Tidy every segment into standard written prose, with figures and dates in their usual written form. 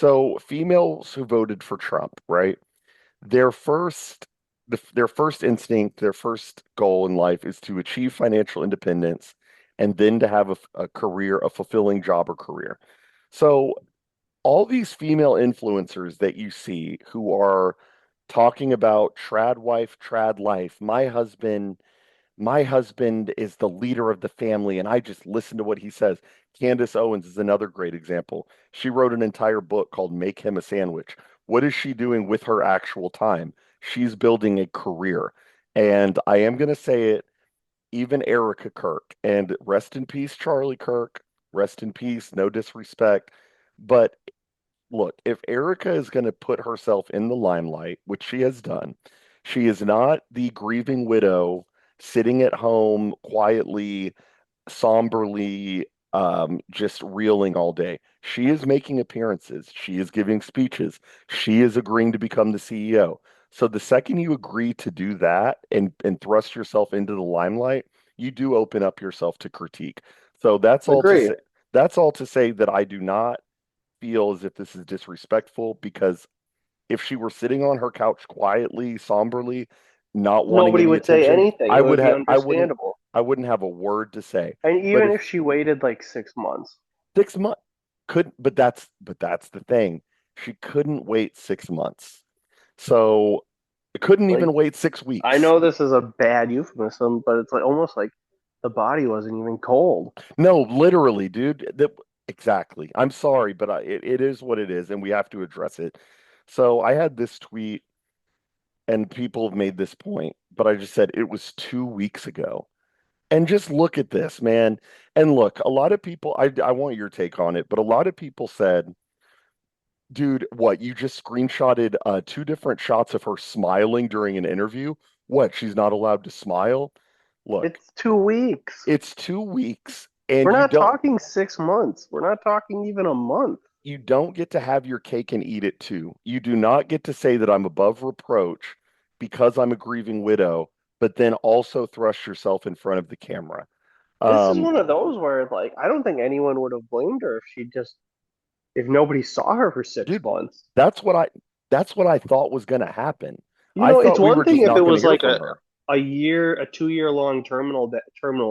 So females who voted for Trump, right? Their first their first instinct, their first goal in life is to achieve financial independence and then to have a career, a fulfilling job or career. So all these female influencers that you see who are talking about trad wife, trad life, my husband is the leader of the family, and I just listen to what he says. Candace Owens is another great example. She wrote an entire book called Make Him a Sandwich. What is she doing with her actual time? She's building a career. And I am going to say it, even Erika Kirk, and rest in peace, Charlie Kirk, rest in peace, no disrespect. But look, if Erica is going to put herself in the limelight, which she has done, she is not the grieving widow sitting at home quietly, somberly, just reeling all day. She is making appearances. She is giving speeches. She is agreeing to become the CEO. So the second you agree to do that and thrust yourself into the limelight, you do open up yourself to critique. So that's all to Agree. say. That's all to say that I do not feel as if this is disrespectful because if she were sitting on her couch quietly, somberly, not wanting Nobody any would say attention, anything. It would be understandable. I wouldn't have a word to say. And But even if if she waited like 6 months, 6 months could, but that's the thing. She couldn't wait 6 months. So couldn't like even wait six I weeks. know this is a bad euphemism, but it's like almost like the body wasn't even cold. No, literally, dude. Exactly. I'm sorry, but it is what it is, and we have to address it. So I had this tweet and people have made this point, but I just said it was 2 weeks ago. And just look at this, man. And look, a lot of people, I want your take on it, but a lot of people said, dude, what, you just screenshotted two different shots of her smiling during an interview? What, she's not allowed to smile? Look, It's 2 weeks. it's 2 weeks and We're not talking 6 months. We're not talking even a month. you don't get to have your cake and eat it too. You do not get to say that I'm above reproach because I'm a grieving widow, but then also thrust yourself in front of the camera. This is Um, one of those where like I don't think anyone would have blamed her if nobody saw her for six dude, months. that's what I that's what I thought was going to happen. You I know, it's thought we one were thing just if it not going to was hear like from her. a 2 year long terminal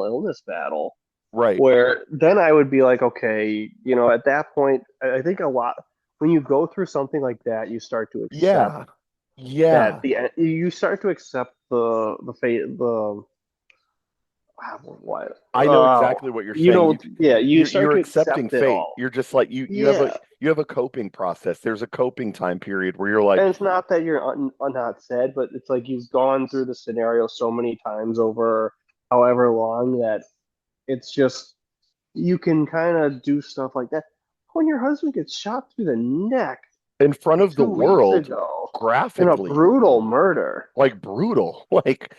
illness battle Right. where then I would be like, okay, at that point, I think a lot when you go through something like that, you start to accept Yeah. that Yeah. you start to accept the fate the what I know exactly what you're saying. yeah, you start You're to accepting accept it fate. all. You're just like Yeah. you have a coping process. There's a coping time period where you're like, And it's not that you're not sad, but it's like you've gone through the scenario so many times over however long that it's just you can kind of do stuff like that. When your husband gets shot through the neck in front of the 2 weeks world ago in a graphically, brutal murder. like brutal, like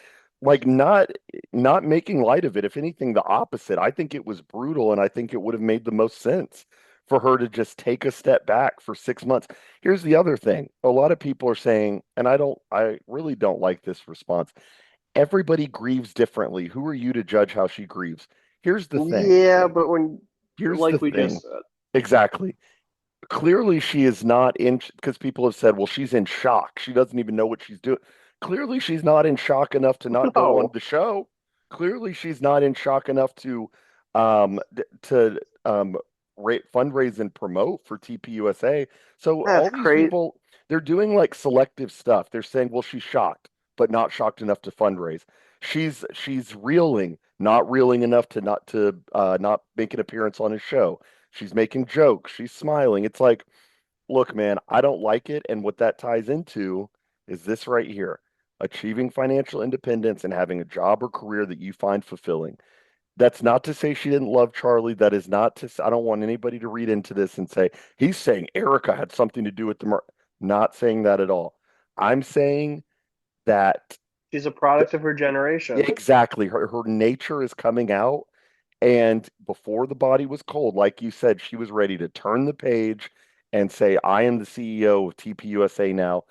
not making light of it. If anything, the opposite. I think it was brutal, and I think it would have made the most sense for her to just take a step back for 6 months. Here's the other thing. A lot of people are saying, and I really don't like this response. Everybody grieves differently. Who are you to judge how she grieves? Here's the thing. Yeah, but when, Here's the like we just thing. said, Exactly. Clearly she is not in because people have said, well, she's in shock. She doesn't even know what she's doing. Clearly she's not in shock enough to not go on no, the show. Clearly she's not in shock enough to um to fundraise and promote for TPUSA. So that's all these crazy. people, they're doing like selective stuff. They're saying, well, she's shocked, but not shocked enough to fundraise. She's reeling, not reeling enough to not make an appearance on his show. She's making jokes. She's smiling. It's like, look, man, I don't like it. And what that ties into is this right here: achieving financial independence and having a job or career that you find fulfilling. That's not to say she didn't love Charlie. That is not to, I don't want anybody to read into this and say, he's saying Erica had something to do with the murder. Not saying that at all. I'm saying that She's a th- product of her generation. exactly her nature is coming out. And before the body was cold, like you said, she was ready to turn the page and say, I am the CEO of TPUSA now.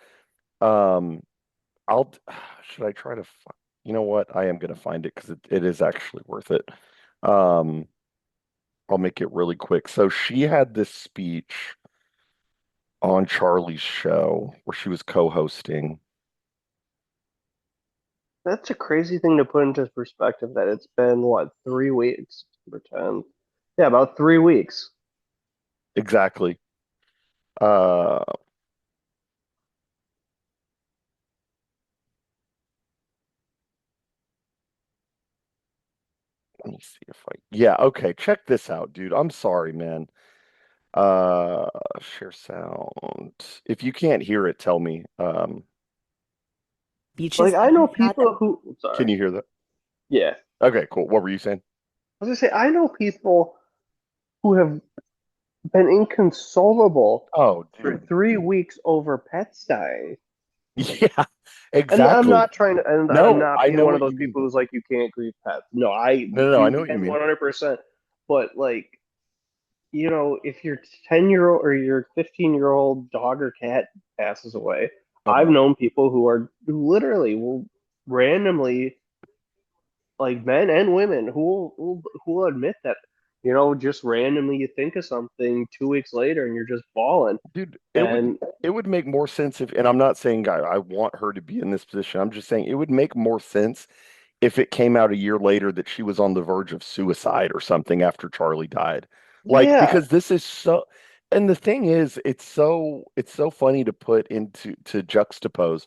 Um, I'll, should I try to, you know what? I am going to find it because it is actually worth it. Um, I'll make it really quick. So she had this speech. on Charlie's show where she was co-hosting. That's a crazy thing to put into perspective that it's been, what, 3 weeks? Pretend. Yeah, about 3 weeks. Exactly. Uh, let me see if I, yeah, okay, check this out, dude. I'm sorry, man. Uh, share sound. If you can't hear it, tell me. Like, Speeches I that know he's had that people who, Can sorry. you hear that? Yeah. Okay, cool. What were you saying? I was gonna say, I know people who have been inconsolable Oh, for dude. 3 weeks over pets dying. Yeah, And I'm exactly. not trying to, and I'm No, not I being know one of what those you mean. people who's like, you can't grieve pets. No, No, I you know what you can mean. 100%. But like, if your 10-year-old or your 15-year-old dog or cat passes away, I've Uh-huh. known people who literally will randomly, like men and women, who will admit that, just randomly you think of something 2 weeks later and you're just bawling. Dude, And it would make more sense if, and I'm not saying I want her to be in this position. I'm just saying it would make more sense if it came out a year later that she was on the verge of suicide or something after Charlie died. Like, yeah, because this is so, and the thing is, it's so funny to put into to juxtapose.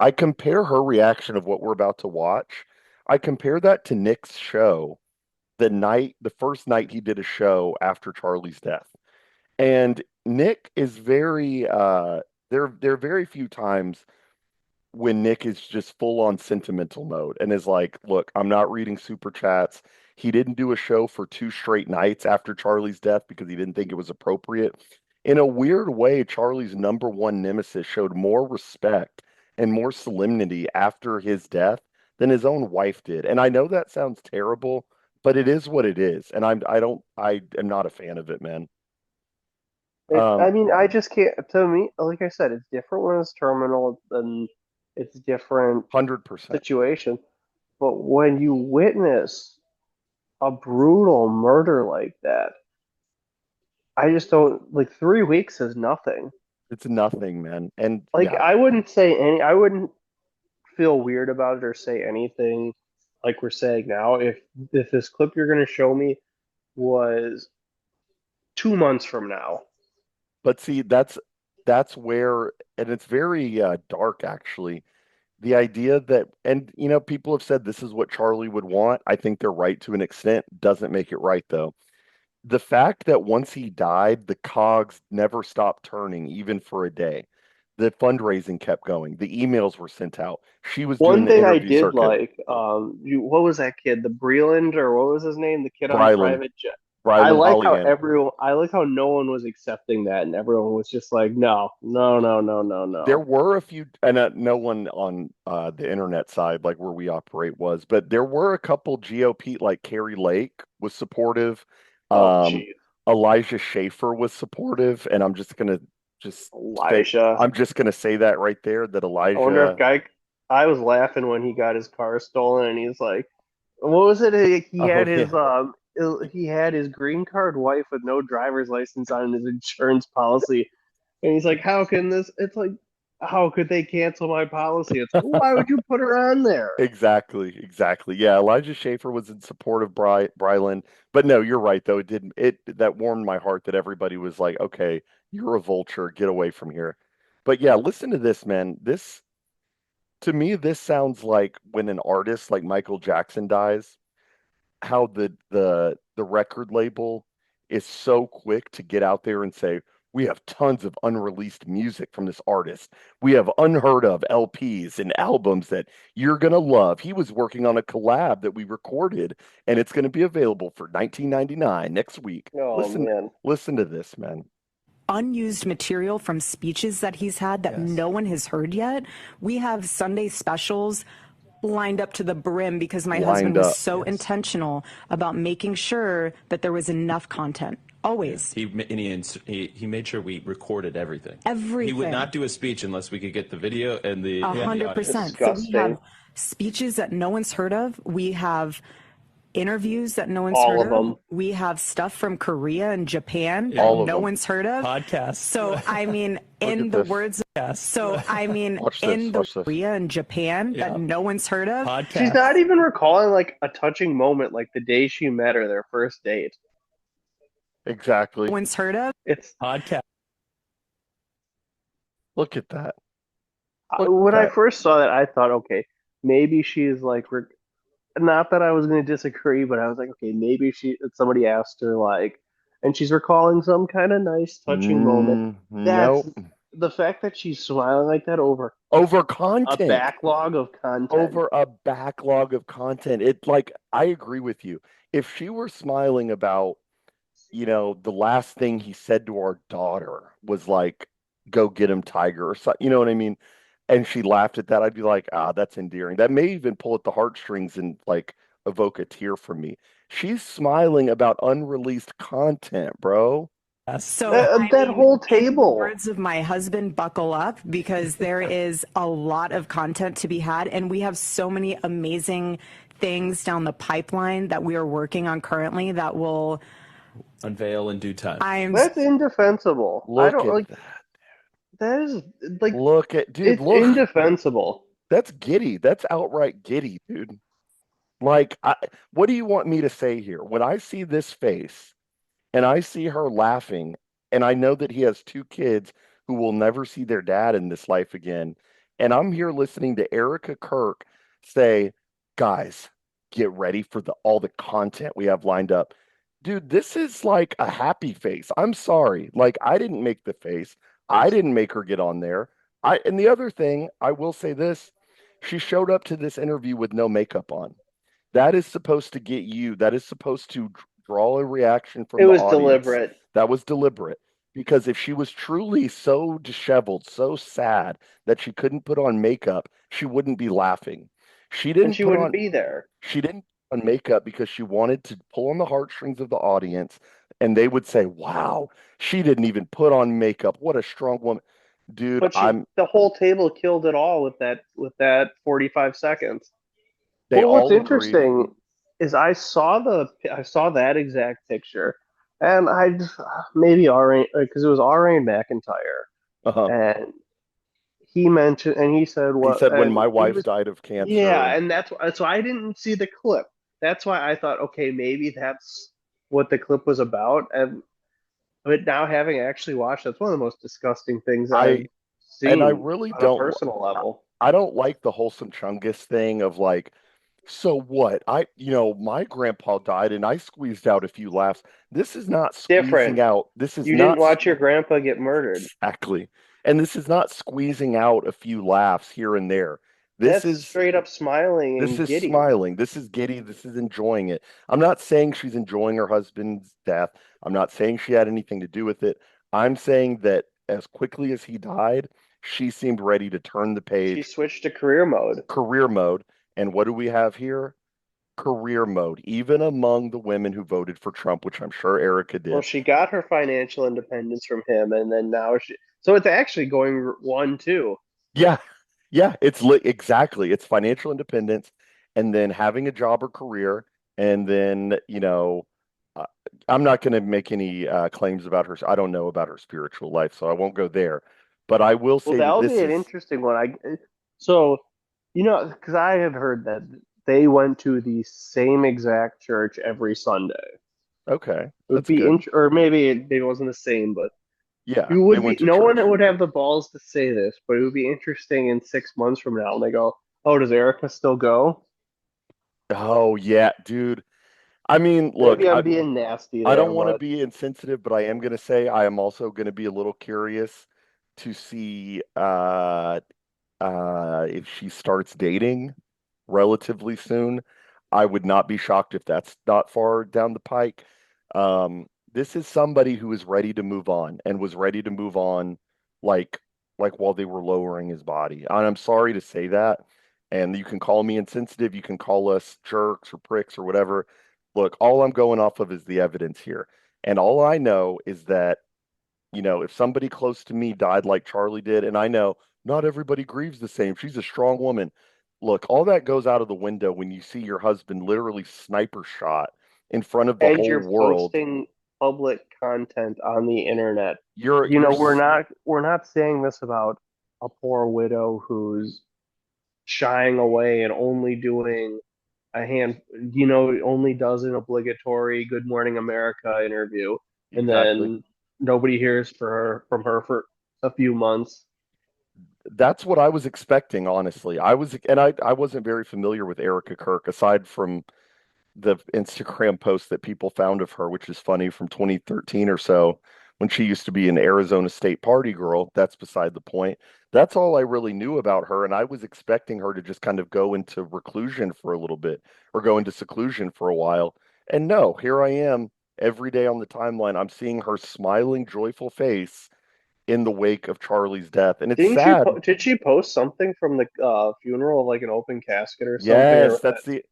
I compare her reaction of what we're about to watch. I compare that to Nick's show the first night he did a show after Charlie's death. And Nick is very there are very few times when Nick is just full on sentimental mode and is like, look, I'm not reading super chats. He didn't do a show for 2 straight nights after Charlie's death because he didn't think it was appropriate. In a weird way, Charlie's number one nemesis showed more respect and more solemnity after his death than his own wife did. And I know that sounds terrible, but it is what it is. And I am not a fan of it, man. I Um, mean, I just can't. To me, like I said, it's different when it's terminal, and it's different 100%. situation. But when you witness a brutal murder like that, I just don't like 3 weeks is nothing. It's nothing, man. And Like yeah, I wouldn't feel weird about it or say anything like we're saying now if this clip you're gonna show me was 2 months from now. but see, that's where, and it's very dark actually. The idea that, and people have said this is what Charlie would want. I think they're right to an extent. Doesn't make it right though. The fact that once he died, the cogs never stopped turning, even for a day. The fundraising kept going. The emails were sent out. She was doing One the thing I interview did circuit. like, what was that kid? The Breland, or what was his name? The kid on the Brylan, private jet. Brylan Hollyhan. I like how no one was accepting that, and everyone was just like, no, no, no, no, no, There no. were a few, and no one on the internet side, like where we operate, was, but there were a couple GOP, like Carrie Lake was supportive. Oh, Um, geez, Elijah Schaefer was supportive, and just say, Elijah. I'm just gonna say that right there, that I wonder if Elijah. guy. I was laughing when he got his car stolen, and he's like, what was it? Oh yeah, He had his green card wife with no driver's license on his insurance policy. And he's like, how can this? It's like, how could they cancel my policy? It's like, why would you put her on there? exactly, exactly. Yeah, Elijah Schaefer was in support of Brylan, but no, you're right though. It didn't. It that warmed my heart that everybody was like, okay, you're a vulture, get away from here. But yeah, listen to this, man. This To me, this sounds like when an artist like Michael Jackson dies, how the record label is so quick to get out there and say, we have tons of unreleased music from this artist. We have unheard of LPs and albums that you're gonna love. He was working on a collab that we recorded, and it's gonna be available for 19.99 next week. Oh man. Listen to this, man. unused material from speeches that he's had that Yes. no one has heard yet. We have Sunday specials lined up to the brim because my husband Lined was up. so Yes. intentional about making sure that there was enough content. Yeah, Always. he made sure we recorded everything. He would Everything. not do a speech unless we could get the video and A the hundred audio. percent. So we Disgusting. have speeches that no one's heard of. We have interviews that no one's All heard of of. them. We have stuff from Korea and Japan that All of no them. one's heard of. Podcasts. So, I mean, Look in at the this. words of, so, I mean, Watch this. in the Watch this. Korea and Japan Yeah. that no one's heard of. Podcasts. She's not even recalling like a touching moment, like the day she met her, their first date. Exactly. No one's heard of. It's Podcast. Look at that. when I first saw that, I thought, okay, maybe she's like, not that I was going to disagree, but I was like, okay, maybe somebody asked her like, and she's recalling some kind of nice, touching moment. That's Nope. the fact that she's smiling like that over Over a content. backlog of content. Over a backlog of content. It like I agree with you. If she were smiling about, the last thing he said to our daughter was like, go get him, Tiger, or something, you know what I mean? And she laughed at that, I'd be like, that's endearing. That may even pull at the heartstrings and like evoke a tear from me. She's smiling about unreleased content, bro. So that whole table. In the words of my husband, buckle up, because there is a lot of content to be had, and we have so many amazing things down the pipeline that we are working on currently that will unveil in due time. That's indefensible. Look at that. That is like, look at, dude, it's look. indefensible. That's giddy. That's outright giddy, dude. Like, what do you want me to say here? When I see this face and I see her laughing, and I know that he has two kids who will never see their dad in this life again, and I'm here listening to Erika Kirk say, guys, get ready for all the content we have lined up. Dude, this is like a happy face. I'm sorry. Like, I didn't make the face. I didn't make her get on there. And the other thing, I will say this, she showed up to this interview with no makeup on. That is supposed to get you, that is supposed to draw a reaction from It the was audience. deliberate. That was deliberate. Because if she was truly so disheveled, so sad that she couldn't put on makeup, she wouldn't be laughing. She wouldn't be there. She didn't put on makeup because she wanted to pull on the heartstrings of the audience, and they would say, "Wow, she didn't even put on makeup. What a strong woman." Dude, But the whole table killed it all with that 45 seconds. They what's all agreed. interesting is I saw that exact picture, and I maybe because it was Rain McIntyre, and he mentioned, and he said what? He said when my wife died of cancer. Yeah, and that's so I didn't see the clip. That's why I thought, okay, maybe that's what the clip was about. But now having actually watched, that's one of the most disgusting things I've seen. And I really don't, on a personal level. I don't like the wholesome chungus thing of like, so what? My grandpa died and I squeezed out a few laughs. This is not squeezing out. This is you not. You didn't watch your grandpa get murdered. Exactly. And this is not squeezing out a few laughs here and there. This is straight up smiling and This is giddy. smiling. This is giddy. This is enjoying it. I'm not saying she's enjoying her husband's death. I'm not saying she had anything to do with it. I'm saying that as quickly as he died, she seemed ready to turn the page. She switched to career mode. Career mode. And what do we have here? Career mode, even among the women who voted for Trump, which I'm sure Erika did. Well, she got her financial independence from him, and then now so it's actually going 1-2. Yeah. Yeah, exactly. It's financial independence and then having a job or career. And then, I'm not going to make any claims about her. I don't know about her spiritual life, so I won't go there. But I will say that'll be an interesting one. Because I had heard that they went to the same exact church every Sunday. Okay. It would be or maybe it wasn't the same, but yeah, no one would have the balls to say this, but it would be interesting in 6 months from now. And they go, "Oh, does Erika still go?" Oh yeah, dude. I mean, look, maybe I'm being nasty. I don't want to be insensitive, but I am going to say I am also going to be a little curious to see if she starts dating relatively soon. I would not be shocked if that's not far down the pike. This is somebody who is ready to move on and was ready to move on like while they were lowering his body. And I'm sorry to say that. And you can call me insensitive, you can call us jerks or pricks or whatever. Look, all I'm going off of is the evidence here. And all I know is that, if somebody close to me died like Charlie did, and I know not everybody grieves the same. She's a strong woman. look, all that goes out of the window when you see your husband literally sniper shot in front of the And whole you're world. posting public content on the internet. You're You you're know, s- we're not saying this about a poor widow who's shying away and only doing a hand, only does an obligatory Good Morning America interview, and exactly. then nobody hears from her for a few months. That's what I was expecting, honestly. I wasn't very familiar with Erika Kirk aside from the Instagram post that people found of her, which is funny from 2013 or so, when she used to be an Arizona State party girl. That's beside the point. That's all I really knew about her, and I was expecting her to just kind of go into reclusion for a little bit or go into seclusion for a while. And no, here I am every day on the timeline. I'm seeing her smiling, joyful face in the wake of Charlie's death, and it's sad. Did she post something from the funeral, like an open casket or something? Or Yes, that's the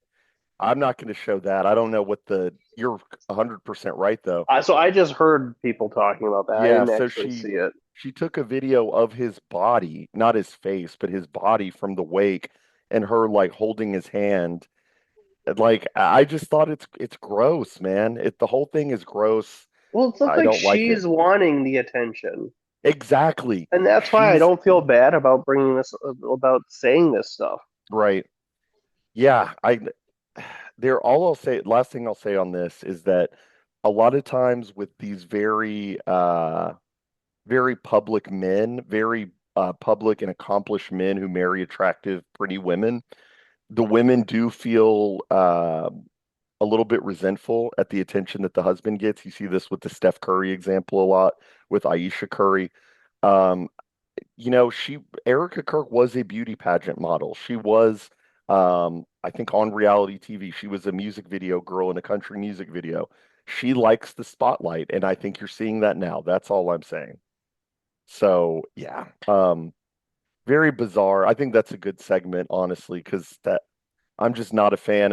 I'm not going to show that. I don't know what the you're 100% right though. so I just heard people talking about that. I Yeah, didn't so actually she see it. she took a video of his body, not his face, but his body from the wake and her like holding his hand. And, like I just thought it's gross, man. The whole thing is gross. Well, it looks I like don't like it. she's wanting the attention. Exactly. And that's why I She's don't feel bad about bringing this about saying this stuff. right. Yeah, I there all I'll say last thing I'll say on this is that a lot of times with these very public men, very public and accomplished men who marry attractive, pretty women, the women do feel a little bit resentful at the attention that the husband gets. You see this with the Steph Curry example a lot with Aisha Curry. Um, Erica Kirk was a beauty pageant model. She was, I think, on reality TV. She was a music video girl in a country music video. She likes the spotlight, and I think you're seeing that now. That's all I'm saying. So yeah, very bizarre. I think that's a good segment, honestly, because that I'm just not a fan